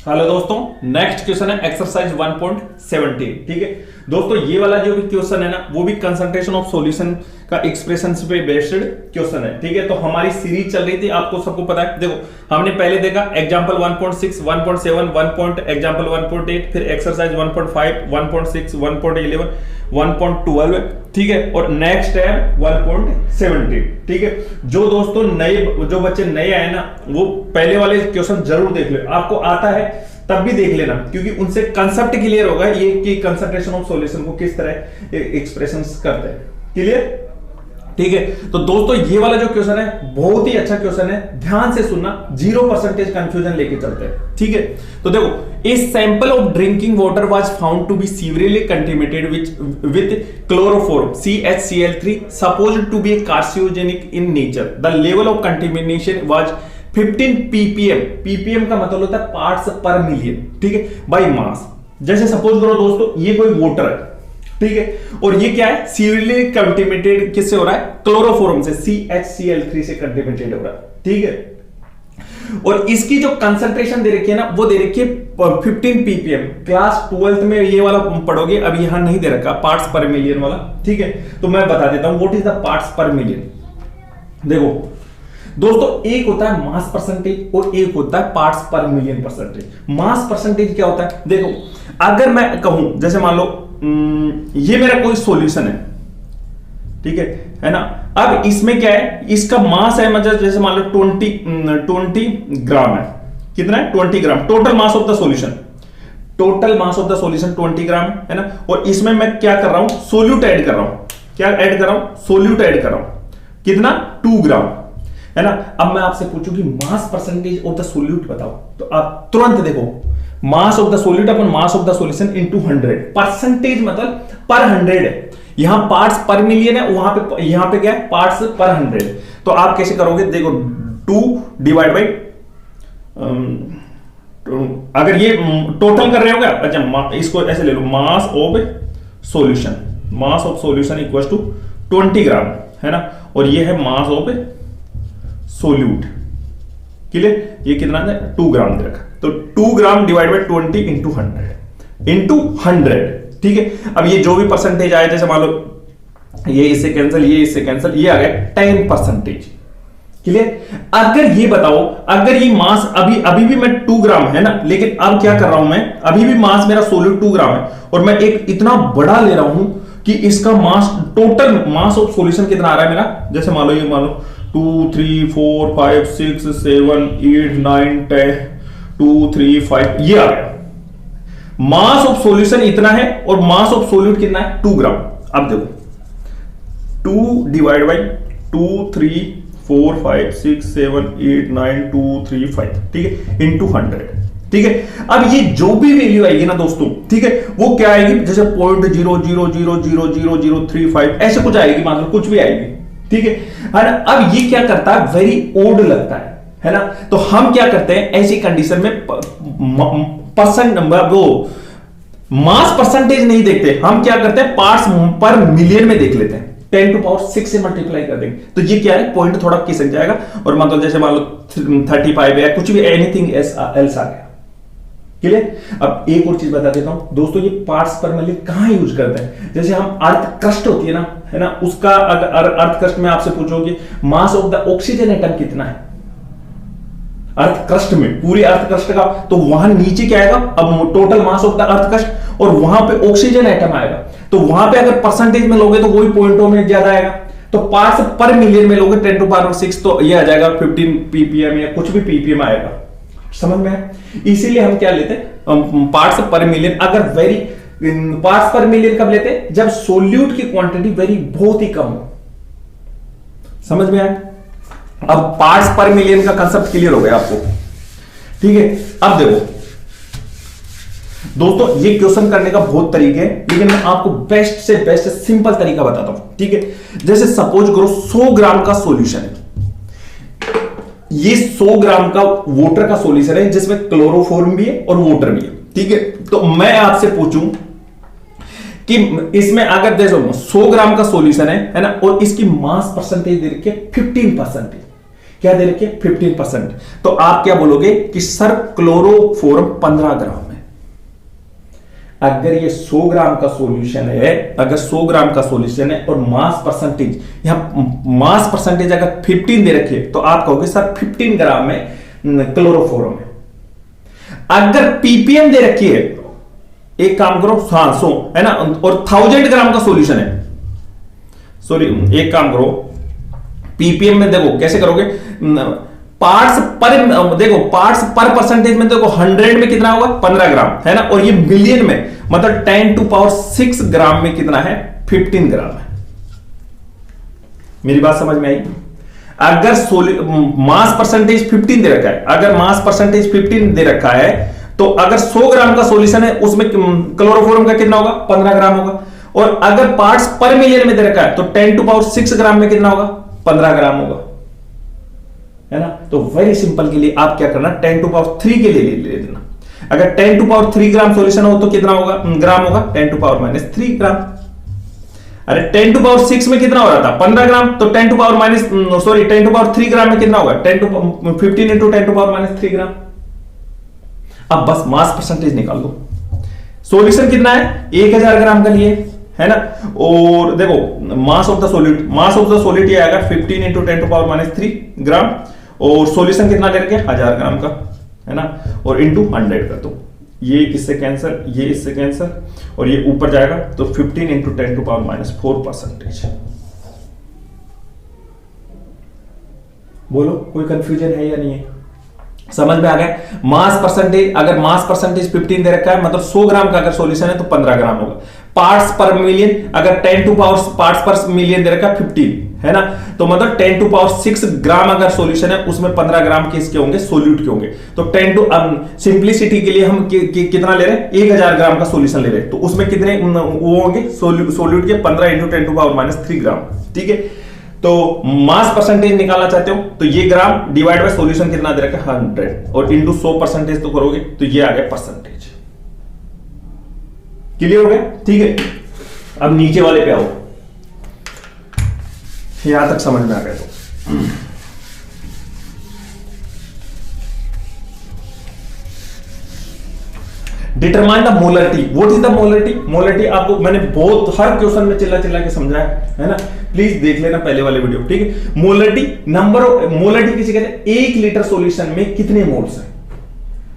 Hello दोस्तों, next question है exercise 1.17। ठीक है दोस्तों, ये वाला जो भी क्वेश्चन है ना वो भी कंसंट्रेशन ऑफ सॉल्यूशन का एक्सप्रेशन पे बेस्ड क्वेश्चन है। ठीक है, तो हमारी सीरीज चल रही थी, आपको सबको पता है। देखो हमने पहले देखा एग्जांपल 1.6, 1.7, एग्जांपल 1.8, फिर एक्सरसाइज 1.5, 1.6, 1.11, 1.12। ठीक है, और नेक्स्ट है 1.17। ठीक है, जो दोस्तों जो बच्चे नए आए ना वो पहले वाले क्वेश्चन जरूर देख ले, आपको आता है तब भी देख लेना, क्योंकि उनसे कंसेप्ट क्लियर होगा ये कि कंसंट्रेशन ऑफ सॉल्यूशन को किस तरह एक्सप्रेशंस करते हैं। क्लियर? ठीक है, तो दोस्तों ये वाला जो क्वेश्चन है बहुत ही अच्छा क्वेश्चन है, ध्यान से सुनना, 0% कंफ्यूजन लेके चलते हैं। ठीक है, तो देखो, a sample of drinking water was found to be severely contaminated with chloroform CHCl3 supposed to be a carcinogenic in nature. The level of contamination was 15 ppm। ppm का मतलब होता है पार्ट्स पर मिलियन। ठीक है, बाय मास। जैसे suppose करो दोस्तों ये कोई वाटर है, ठीक है, और ये क्या है, सीवरली कंटेमिनेटेड किससे हो रहा है, क्लोरोफॉर्म से, CHCl3 से कंटेमिनेटेड हो रहा है। ठीक है, और इसकी जो कंसंट्रेशन दे रखी है ना वो दे रखी है 15 ppm। क्लास 12th में ये वाला पढ़ोगे, अब यहां नहीं दे रखा पार्ट्स पर मिलियन वाला। ठीक है, तो मैं बता देता हूं व्हाट इज द पार्ट्स पर मिलियन। देखो दोस्तों, एक होता है मास परसेंटेज और एक होता है पार्ट्स पर मिलियन परसेंटेज। मास परसेंटेज क्या होता है, देखो अगर मैं कहूं, जैसे मान लो ये मेरा कोई सॉल्यूशन है, ठीक है ना, अब इसमें क्या है, इसका मास है, मतलब जैसे मान लो 20 ग्राम है। कितना है, 20 gram. Total mass of the solution, total mass of the solution 20 gram है ना, और इसमें मैं क्या कर रहा हूं, सोल्यूट ऐड कर रहा हूं। क्या ऐड कर रहा हूं, सोल्यूट ऐड कर रहा हूं। कितना, 2 ग्राम है ना। अब मैं आपसे पूछूं कि mass percentage of the solute बताओ, तो आप तुरंत देखो, मास of the solute upon mass of the solution into 100। Percentage मतलब पर 100 है, यहां पार्ट्स पर मिलियन है, वहां पे यहां पे क्या है, पार्ट्स पर 100। तो आप कैसे करोगे, देखो 2 डिवाइड बाई, अगर ये टोटल कर रहे हो क्या, अच्छा इसको ऐसे ले लो, mass of solution, mass of solution equal to 20 gram है ना, और ये है मास ऑफ सोल्यूट। क्लियर? ये कितना है, 2 ग्राम दे रखा, तो 2 ग्राम डिवाइड बाई 20 इंटू 100। ठीक है, अब ये जो भी परसेंटेज आया, जैसे मान लो ये इससे कैंसिल, ये इससे कैंसिल, ये आ गया 10%। क्लियर? अगर ये बताओ, अगर ये मास अभी भी मैं 2 ग्राम है ना, लेकिन अब क्या कर रहा हूं मैं, अभी भी मास मेरा सोल्यूट 2 ग्राम है, और मैं एक इतना बड़ा ले रहा हूं कि इसका मास, टोटल मास ऑफ सॉल्यूशन कितना आ रहा है मेरा, जैसे मान लो ये मान लो 2 3 4 5 6 7 8 9 10 2 3 5, ये आ गया। मास ऑफ सॉल्यूशन इतना है और मास ऑफ सोल्यूट कितना है, 2 ग्राम। अब देखो 2 डिवाइड बाई 2 3 4 5 6 7 8 9 2 3 5, ठीक है, इंटू 100। ठीक है, अब ये जो भी वैल्यू आएगी ना दोस्तों, ठीक है, वो क्या आएगी, जैसे 0.00000035 ऐसे कुछ आएगी, मतलब कुछ भी आएगी। ठीक है ना। अब ये क्या करता है, वेरी ओड लगता है ना, तो हम क्या करते हैं ऐसी कंडीशन में, परसेंट नंबर, वो मास परसेंटेज नहीं देखते, हम क्या करते हैं पार्ट्स पर मिलियन में देख लेते हैं, 10⁶ से मल्टीप्लाई कर देंगे, तो ये क्या है, पॉइंट थोड़ा खिसक जाएगा, और मतलब जैसे मान लो 35 है, कुछ भी एनीथिंग एल्स आ गया। क्लियर? अब एक और चीज बता देता हूं दोस्तों, ये पार्ट्स पर मिलियन कहां यूज करते हैं, जैसे हम अर्थ क्रस्ट होती है ना, है ना, उसका अगर अर्थ क्रस्ट में आपसे पूछोगे मास ऑफ द ऑक्सीजन एटम कितना है अर्थ क्रस्ट में, पूरे अर्थ क्रस्ट का, तो वहां नीचे क्या आएगा, अब total mass of the earth crust, और वहां पे ऑक्सीजन एटम आएगा, तो वहां पे अगर परसेंटेज में लोगे तो वही पॉइंटों में ज्यादा आएगा, तो पार्ट्स पर मिलियन में लोगे 10⁶, तो ये आ जाएगा 15 ppm या कुछ भी ppm आएगा। समझ में है? इसीलिए हम क्या लेते हैं, पार्ट्स पर मिलियन। अगर वेरी पार्ट्स पर मिलियन कब लेते हैं, जब सोल्यूट की क्वांटिटी वेरी बहुत ही कम हो। समझ में आया? अब पार्ट्स पर मिलियन का कंसेप्ट क्लियर हो गया आपको। ठीक है, अब देखो दोस्तों, ये क्वेश्चन करने का बहुत तरीके हैं, लेकिन मैं आपको बेस्ट से बेस्ट सिंपल तरीका बताता हूं। ठीक है, जैसे सपोज करो 100 ग्राम का सॉल्यूशन है, ये 100 ग्राम का वाटर का सॉल्यूशन है, जिसमें क्लोरोफॉर्म भी है और वाटर भी है। ठीक है, तो मैं आपसे पूछूं कि इसमें अगर देखो 100 ग्राम का सॉल्यूशन है ना, और इसकी मास परसेंटेज दे रखी है 15%। क्या दे रखी है 15%। तो आप क्या बोलोगे कि सर क्लोरोफॉर्म 15 ग्राम है। अगर ये 100 ग्राम का सॉल्यूशन है, अगर 100 ग्राम का सॉल्यूशन है और मास परसेंटेज, यहां मास परसेंटेज अगर 15 दे रखी है, तो आप कहोगे सर 15 ग्राम में क्लोरोफॉर्म है। अगर पीपीएम दे रखी है, एक काम करो, हाँ 100 है ना, और 1000 ग्राम का सॉल्यूशन है, सॉरी एक काम करो, पीपीएम में देखो कैसे करोगे, पार्ट्स पर, देखो पार्ट्स पर परसेंटेज में देखो 100 में कितना होगा 15 ग्राम है ना, और ये मिलियन में मतलब 10⁶ ग्राम में कितना है 15 ग्राम है। मेरी बात समझ में आई? अगर मास परसेंटेज 15 दे रखा है, अगर मास परसेंटेज 15 दे रखा है, तो अगर 100 ग्राम का सॉल्यूशन है उसमें क्लोरोफॉर्म का कितना होगा 15 ग्राम होगा, और अगर पार्ट्स पर मिलियन में दे रखा है तो 10⁶ ग्राम में कितना होगा 15 ग्राम होगा, है ना। तो वेरी सिंपल के लिए आप क्या करना, 10⁻³ के लिए ले लेना। अगर 10⁻³ ग्राम सॉल्यूशन हो तो कितना होगा ग्राम होगा 10⁻³ ग्राम। अरे 10⁻⁶ में कितना हो रहा था 15 ग्राम, तो 10⁻³ ग्राम में कितना होगा 15 इंटू 10⁻³ ग्राम। अब बस मास परसेंटेज निकाल लो। सॉल्यूशन कितना है 1000 ग्राम का लिए, है ना, और देखो मास of the solid, mass of the solid ये आएगा 15 इंटू 10⁻³ ग्राम, और सॉल्यूशन कितना ले रखे 1000 ग्राम का, है ना, और इंटू 100 कर दो, ये इससे कैंसर, ये इससे कैंसर, और ये ऊपर जाएगा तो 15 इंटू 10⁻⁴%। बोलो कोई कंफ्यूजन है या नहीं है? समझ में आ गया? मास परसेंटेज, अगर मास परसेंटेज 15 दे रखा है मतलब 100 ग्राम का अगर सॉल्यूशन है तो 15 ग्राम होगा। पार्ट्स पर मिलियन, अगर 10 पार्ट्स पर मिलियन दे रखा है 15, है ना, तो मतलब 10⁶ ग्राम अगर सॉल्यूशन है उसमें 15 ग्राम किसके होंगे सोल्यूट के होंगे। तो 10 सिंप्लिसिटी के लिए हम कितना ले रहे हैं 1000 ग्राम का सॉल्यूशन ले रहे हैं, तो उसमें कितने वो होंगे सोल्यूट के 15 इंटू 10⁻³ ग्राम। ठीक है, तो मास परसेंटेज निकालना चाहते हो तो ये ग्राम डिवाइड बाय सॉल्यूशन कितना दे रखा है 100, और इंटू 100% तो करोगे तो ये आ गया परसेंटेज। क्लियर हो गया? ठीक है, अब नीचे वाले पे आओ, यहां तक समझ में आ गया तो determine the molarity. What is the molarity? Molarity आपको मैंने बहुत हर क्वेश्चन में चिल्ला चिल्ला के समझाया है ना, प्लीज देख लेना पहले वाले वीडियो। ठीक है, मोलरिटी नंबर ऑफ, मोलरिटी किसे कहते हैं 1 लीटर सॉल्यूशन में कितने मोल्स हैं।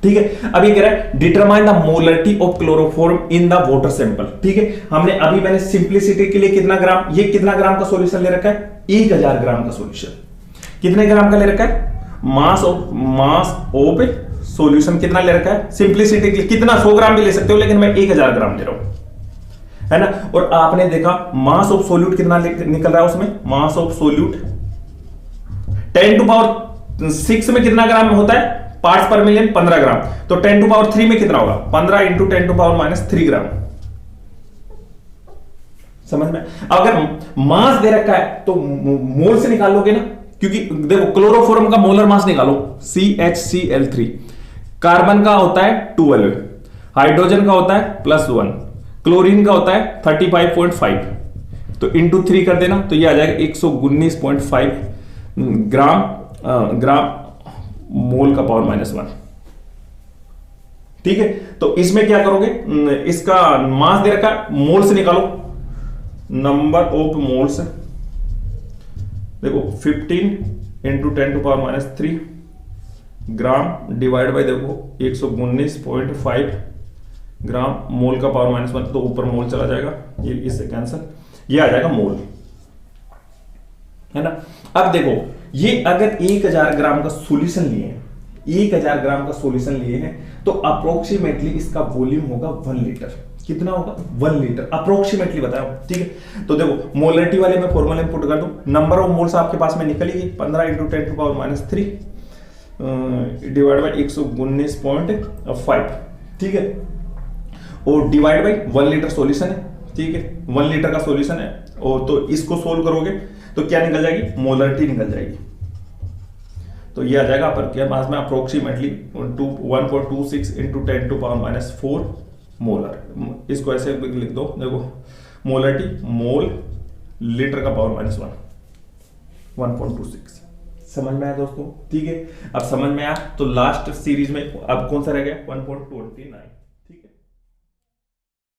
ठीक है, अब ये कह रहा है determine the molarity of chloroform in the water sample. ठीक है, हमने अभी मैंने सिंप्लिसिटी के लिए कितना ग्राम, ये कितना ग्राम का सॉल्यूशन ले रखा है 1000 ग्राम का सॉल्यूशन। कितने ग्राम का ले रखा है मास ऑफ सॉल्यूशन कितना ले रखा है सिंप्लिसिटी के लिए, कितना 100 ग्राम भी ले सकते हो लेकिन मैं 1000 ग्राम ले रहा हूं, है ना। और आपने देखा मास ऑफ सोल्यूट कितना निकल रहा है उसमें, मास ऑफ सोल्यूट 10⁻⁶ में कितना ग्राम होता है पार्ट्स पर मिलियन 15 ग्राम, तो 10⁻³ में कितना होगा 15 इंटू 10⁻³ ग्राम। समझ में? अगर मास दे रखा है तो मोल से निकाल लोगे ना, क्योंकि देखो क्लोरोफॉर्म का मोलर मास निकालो CHCl3, कार्बन का होता है 12, हाइड्रोजन का होता है +1, क्लोरीन का होता है 35.5, तो इंटू 3 कर देना तो ये आ जाएगा 119.5 ग्राम मोल का पावर -1। ठीक है, तो इसमें क्या करोगे, इसका मास दे रखा मोल से निकालो, नंबर ऑफ मोल्स देखो 15 इंटू 10⁻³ ग्राम डिवाइड बाय देखो 119.5 ग्राम मोल का पावर -1, तो ऊपर मोल चला जाएगा, ये इससे कैंसिल, ये आ जाएगा मोल, है ना। अब देखो ये अगर 1000 ग्राम का सॉल्यूशन लिए हैं, 1000 ग्राम का सॉल्यूशन लिए हैं, तो अप्रोक्सीमेटली इसका वॉल्यूम होगा 1 लीटर। कितना होगा 1 लीटर अप्रोक्सीमेटली बताओ। ठीक है, तो देखो मोलरिटी वाले में फॉर्मूला इंपुट कर दो, नंबर ऑफ मोल्स आपके पास में निकल गई 15 इंटू 10⁻³ डिवाइड बाय 119.5। ठीक है, और डिवाइड बाय 1 लीटर सॉल्यूशन है। ठीक है, 1 लीटर का सॉल्यूशन है, और तो इसको सोल्व करोगे तो क्या निकल जाएगी मोलरिटी निकल जाएगी, तो ये आ जाएगा आपके पास में अप्रोक्सीमेटली 1.26 इंटू 10⁻⁴ मोलर। इसको ऐसे लिख दो, देखो मोलरिटी मोल लीटर का पावर -1 1.26। समझ में आया दोस्तों? ठीक है, अब समझ में आया तो लास्ट सीरीज में अब कौन सा रह गया 1.29, ठीक है।